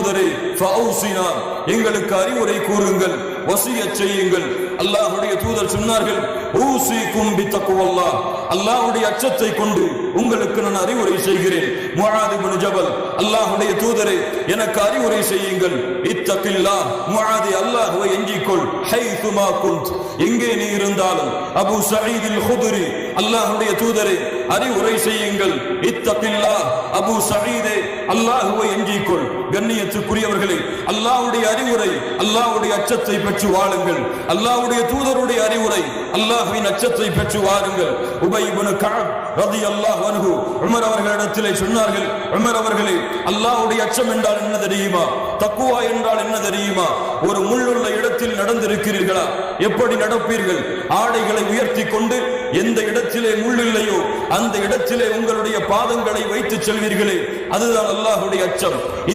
தூதரே ஃபௌசினா, எங்களுக்கு அறிவுரை கூறுங்கள், வசியத் செய்யுங்கள். அல்லாஹ்வுடைய தூதர் சொன்னார்கள், ஊசிக்கும் பித்தக்வல்லாஹ், அல்லாஹ்வுடைய அச்சத்தை கொண்டு உங்களுக்கு நான் அறிவுரை செய்கிறேன். முஆத் இப்னு ஜபல், அல்லாஹ்வுடைய தூதரே எனக்கு அறிவுரை செய்யுங்கள். இத்தகில்லாஹ், முஆத் அல்லாஹ்வை அஞ்சிக்கொள். ஹைதுமா குன்த், எங்கே நீ இருந்தாலும். அபூ சயீத் அல் குத்ரி, அல்லாஹ்வுடைய தூதரே அறிவுரை செய்யுங்கள். இத்தகில்லாஹ், அபூ சயீதே அல்லாஹ்வை அஞ்சிக்கொள். கண்ணியத்துக்குரியவர்களே, அல்லாஹ்வுடைய அறிவுரை, அல்லாஹ்வுடைய அச்சத்தை பெற்று வாழுங்கள். அல்லாஹ்வுடைய தூதருடைய அறிவுரை, அல்லாஹ்வின் அச்சத்தை பெற்று வாருங்கள். உபய் இப்னு கஅப் ரலியல்லாஹு அன்ஹு உமர் அவர்களிடத்திலே சொன்னார்கள், உமர் அவர்களே, அல்லாஹ்வுடைய அச்சம் என்றால் என்ன தெரியுமா? தக்வா என்றால் என்ன தெரியுமா? ஒரு முள்ளுள்ள இடத்தில் நடந்திருக்கிறீர்களா? எப்படி நடப்பீர்கள்? ஆடைகளை உயர்த்தி கொண்டு எந்த இடத்திலே முள் இல்லையோ அந்த இடத்திலே உங்களுடைய பாதங்களை வைத்து செல்வீர்களே, அதுதான் அல்லாஹ்வுடைய அச்சம்.